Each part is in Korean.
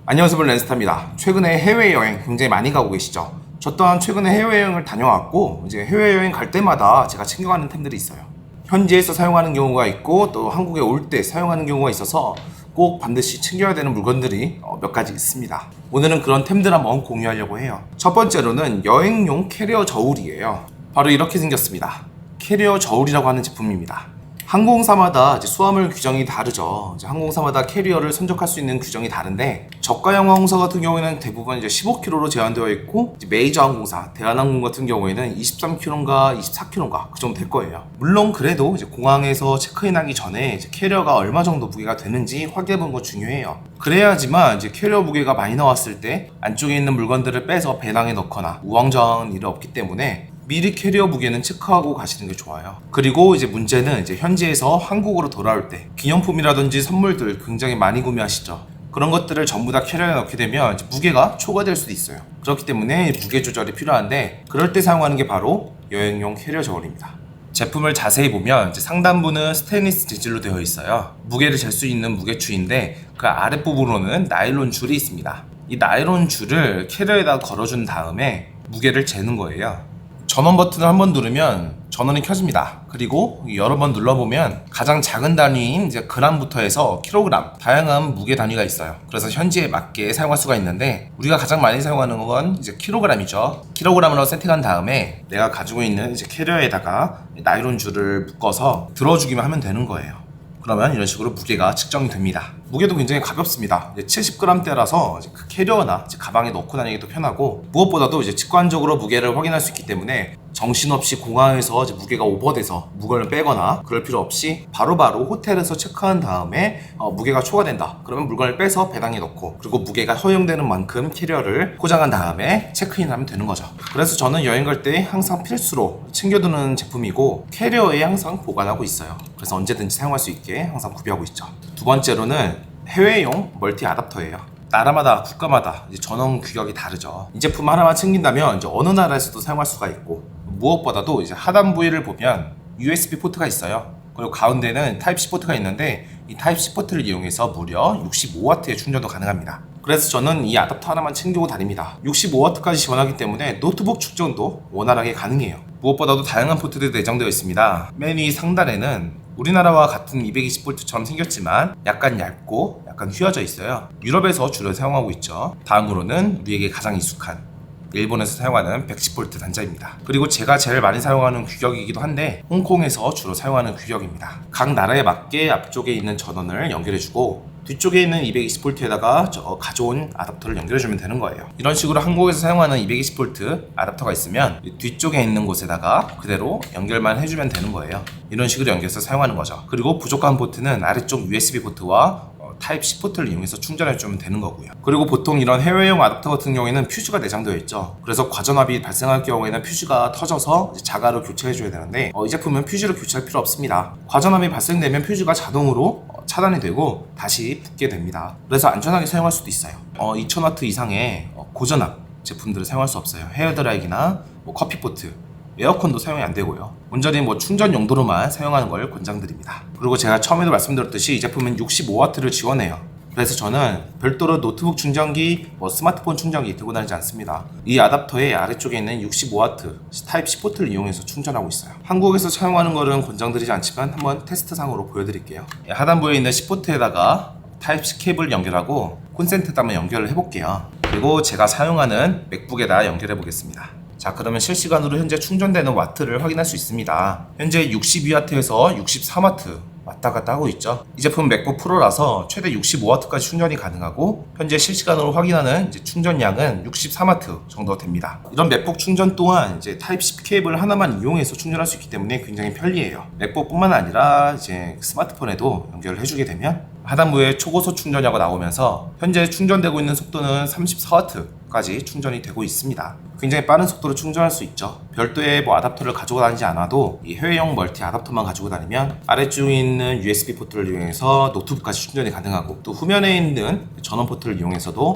안녕하세요, 렌스타입니다. 최근에 해외여행 굉장히 많이 가고 계시죠? 저 또한 최근에 해외여행을 다녀왔고 이제 해외여행 갈 때마다 제가 챙겨가는 템들이 있어요. 현지에서 사용하는 경우가 있고 또 한국에 올 때 사용하는 경우가 있어서 꼭 반드시 챙겨야 되는 물건들이 몇 가지 있습니다. 오늘은 그런 템들 한번 공유하려고 해요. 첫 번째로는 여행용 캐리어 저울이에요. 바로 이렇게 생겼습니다. 캐리어 저울이라고 하는 제품입니다. 항공사마다 이제 수화물 규정이 다르죠. 이제 항공사마다 캐리어를 선적할 수 있는 규정이 다른데 저가형 항공사 같은 경우에는 대부분 이제 15kg로 제한되어 있고 이제 메이저 항공사, 대한항공 같은 경우에는 23kg인가 24kg인가 그 정도 될 거예요. 물론 그래도 이제 공항에서 체크인하기 전에 이제 캐리어가 얼마 정도 무게가 되는지 확인해 보는 거 중요해요. 그래야지만 이제 캐리어 무게가 많이 나왔을 때 안쪽에 있는 물건들을 빼서 배낭에 넣거나 우왕좌왕한 일이 없기 때문에 미리 캐리어 무게는 체크하고 가시는 게 좋아요. 그리고 이제 문제는 이제 현지에서 한국으로 돌아올 때 기념품이라든지 선물들 굉장히 많이 구매하시죠. 그런 것들을 전부 다 캐리어에 넣게 되면 이제 무게가 초과될 수도 있어요. 그렇기 때문에 무게 조절이 필요한데 그럴 때 사용하는 게 바로 여행용 캐리어 저울입니다. 제품을 자세히 보면 이제 상단부는 스테인리스 재질로 되어 있어요. 무게를 잴 수 있는 무게추인데 그 아랫부분으로는 나일론 줄이 있습니다. 이 나일론 줄을 캐리어에다 걸어준 다음에 무게를 재는 거예요. 전원 버튼을 한번 누르면 전원이 켜집니다. 그리고 여러 번 눌러보면 가장 작은 단위인 이제 그램부터 해서 킬로그램, 다양한 무게 단위가 있어요. 그래서 현지에 맞게 사용할 수가 있는데 우리가 가장 많이 사용하는 건 이제 킬로그램이죠. 킬로그램으로 세팅한 다음에 내가 가지고 있는 이제 캐리어에다가 나일론 줄을 묶어서 들어주기만 하면 되는 거예요. 그러면 이런 식으로 무게가 측정이 됩니다. 무게도 굉장히 가볍습니다. 70g대라서 그 캐리어나 가방에 넣고 다니기도 편하고 무엇보다도 이제 직관적으로 무게를 확인할 수 있기 때문에 정신없이 공항에서 이제 무게가 오버돼서 무게를 빼거나 그럴 필요 없이 바로바로 호텔에서 체크한 다음에 무게가 초과된다. 그러면 물건을 빼서 배낭에 넣고 그리고 무게가 허용되는 만큼 캐리어를 포장한 다음에 체크인하면 되는 거죠. 그래서 저는 여행 갈 때 항상 필수로 챙겨두는 제품이고 캐리어에 항상 보관하고 있어요. 그래서 언제든지 사용할 수 있게 항상 구비하고 있죠. 두 번째로는 해외용 멀티 아답터예요. 나라마다 국가마다 이제 전원 규격이 다르죠. 이 제품 하나만 챙긴다면 이제 어느 나라에서도 사용할 수가 있고 무엇보다도 이제 하단 부위를 보면 USB 포트가 있어요. 그리고 가운데는 타입C 포트가 있는데 이 타입C 포트를 이용해서 무려 65W의 충전도 가능합니다. 그래서 저는 이 아답터 하나만 챙기고 다닙니다. 65W까지 지원하기 때문에 노트북 충전도 원활하게 가능해요. 무엇보다도 다양한 포트들이 내장되어 있습니다. 맨 위 상단에는 우리나라와 같은 220V처럼 생겼지만 약간 얇고 약간 휘어져 있어요. 유럽에서 주로 사용하고 있죠. 다음으로는 우리에게 가장 익숙한 일본에서 사용하는 110V 단자입니다. 그리고 제가 제일 많이 사용하는 규격이기도 한데 홍콩에서 주로 사용하는 규격입니다. 각 나라에 맞게 앞쪽에 있는 전원을 연결해주고 뒤쪽에 있는 220V에다가 가져온 아답터를 연결해주면 되는 거예요. 이런 식으로 한국에서 사용하는 220V 아답터가 있으면 뒤쪽에 있는 곳에다가 그대로 연결만 해주면 되는 거예요. 이런 식으로 연결해서 사용하는 거죠. 그리고 부족한 포트는 아래쪽 USB 포트와 타입C 포트를 이용해서 충전해주면 되는 거고요. 그리고 보통 이런 해외용 아답터 같은 경우에는 퓨즈가 내장되어 있죠. 그래서 과전압이 발생할 경우에는 퓨즈가 터져서 자가로 교체해줘야 되는데 이 제품은 퓨즈를 교체할 필요 없습니다. 과전압이 발생되면 퓨즈가 자동으로 차단이 되고 다시 붙게 됩니다. 그래서 안전하게 사용할 수도 있어요. 2000W 이상의 고전압 제품들을 사용할 수 없어요. 헤어드라이기나 커피포트, 에어컨도 사용이 안 되고요. 온전히 충전 용도로만 사용하는 걸 권장드립니다. 그리고 제가 처음에도 말씀드렸듯이 이 제품은 65W를 지원해요. 그래서 저는 별도로 노트북 충전기, 스마트폰 충전기 들고 다니지 않습니다. 이 아답터의 아래쪽에 있는 65W 타입C 포트를 이용해서 충전하고 있어요. 한국에서 사용하는 거는 권장드리지 않지만 한번 테스트상으로 보여드릴게요. 하단부에 있는 C포트에다가 타입C 케이블 연결하고 콘센트에다 한번 연결을 해볼게요. 그리고 제가 사용하는 맥북에다 연결해 보겠습니다. 자, 그러면 실시간으로 현재 충전되는 와트를 확인할 수 있습니다. 현재 62W에서 63W 왔다 갔다 하고 있죠. 이 제품 맥북 프로라서 최대 65W까지 충전이 가능하고 현재 실시간으로 확인하는 충전량은 63W 정도 됩니다. 이런 맥북 충전 또한 타입C 케이블 하나만 이용해서 충전할 수 있기 때문에 굉장히 편리해요. 맥북뿐만 아니라 스마트폰에도 연결을 해주게 되면 하단부에 초고속 충전이라고 나오면서 현재 충전되고 있는 속도는 34W까지 충전이 되고 있습니다. 굉장히 빠른 속도로 충전할 수 있죠. 별도의 아답터를 가지고 다니지 않아도 이 해외용 멀티 아답터만 가지고 다니면 아래쪽에 있는 USB 포트를 이용해서 노트북까지 충전이 가능하고 또 후면에 있는 전원 포트를 이용해서도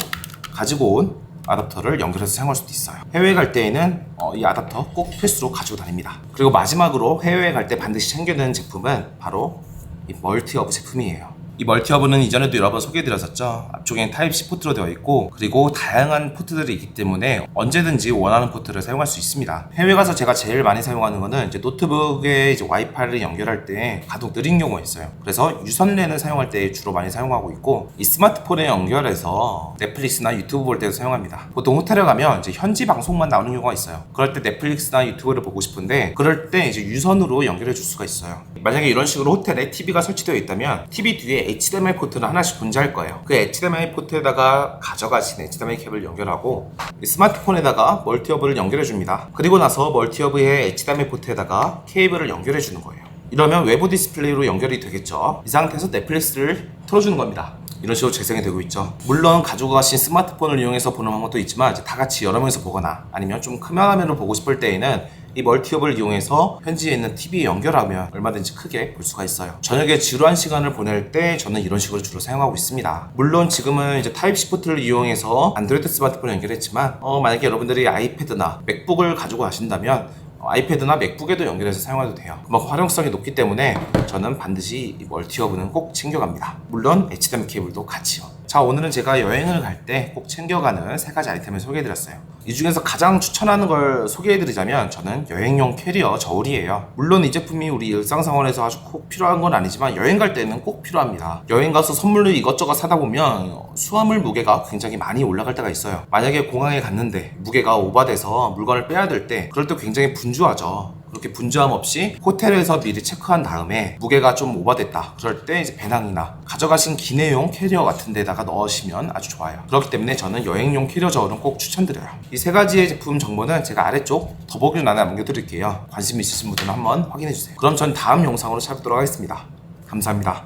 가지고 온 아답터를 연결해서 사용할 수도 있어요. 해외에 갈 때에는 이 아답터 꼭 필수로 가지고 다닙니다. 그리고 마지막으로 해외에 갈 때 반드시 챙겨야 되는 제품은 바로 이 멀티허브 제품이에요. 이 멀티허브는 이전에도 여러 번 소개해드렸었죠. 앞쪽엔 타입C 포트로 되어 있고, 그리고 다양한 포트들이 있기 때문에 언제든지 원하는 포트를 사용할 수 있습니다. 해외 가서 제가 제일 많이 사용하는 거는 이제 노트북에 이제 와이파이를 연결할 때 가동 느린 경우가 있어요. 그래서 유선랜을 사용할 때 주로 많이 사용하고 있고, 이 스마트폰에 연결해서 넷플릭스나 유튜브 볼 때도 사용합니다. 보통 호텔에 가면 이제 현지 방송만 나오는 경우가 있어요. 그럴 때 넷플릭스나 유튜브를 보고 싶은데, 그럴 때 이제 유선으로 연결해 줄 수가 있어요. 만약에 이런 식으로 호텔에 TV가 설치되어 있다면 TV 뒤에 HDMI 포트를 하나씩 존재할 거예요. 그 HDMI 포트에다가 가져가신 HDMI 케이블을 연결하고 스마트폰에다가 멀티허브를 연결해 줍니다. 그리고 나서 멀티허브의 HDMI 포트에다가 케이블을 연결해 주는 거예요. 이러면 외부 디스플레이로 연결이 되겠죠. 이 상태에서 넷플릭스를 틀어주는 겁니다. 이런 식으로 재생이 되고 있죠. 물론 가지고 가신 스마트폰을 이용해서 보는 방법도 있지만, 이제 다 같이 여러 명이서 보거나 아니면 좀 큰 화면으로 보고 싶을 때에는 이 멀티허브를 이용해서 현지에 있는 TV에 연결하면 얼마든지 크게 볼 수가 있어요. 저녁에 지루한 시간을 보낼 때 저는 이런 식으로 주로 사용하고 있습니다. 물론 지금은 이제 타입C 포트를 이용해서 안드로이드 스마트폰을 연결했지만, 만약에 여러분들이 아이패드나 맥북을 가지고 가신다면 아이패드나 맥북에도 연결해서 사용해도 돼요. 그만 활용성이 높기 때문에 저는 반드시 이 멀티허브는 꼭 챙겨갑니다. 물론 HDMI 케이블도 같이요. 자, 오늘은 제가 여행을 갈 때 꼭 챙겨가는 3가지 아이템을 소개해드렸어요. 이 중에서 가장 추천하는 걸 소개해드리자면 저는 여행용 캐리어 저울이에요. 물론 이 제품이 우리 일상생활에서 아주 꼭 필요한 건 아니지만 여행 갈 때는 꼭 필요합니다. 여행 가서 선물을 이것저것 사다 보면 수화물 무게가 굉장히 많이 올라갈 때가 있어요. 만약에 공항에 갔는데 무게가 오버돼서 물건을 빼야 될 때, 그럴 때 굉장히 분주하죠. 그렇게 분주함 없이 호텔에서 미리 체크한 다음에 무게가 좀 오버됐다, 그럴 때 이제 배낭이나 가져가신 기내용 캐리어 같은 데다가 넣으시면 아주 좋아요. 그렇기 때문에 저는 여행용 캐리어 저울은 꼭 추천드려요. 이 3가지의 제품 정보는 제가 아래쪽 더보기란에 남겨드릴게요. 관심 있으신 분들은 한번 확인해주세요. 그럼 전 다음 영상으로 찾아뵙도록 하겠습니다. 감사합니다.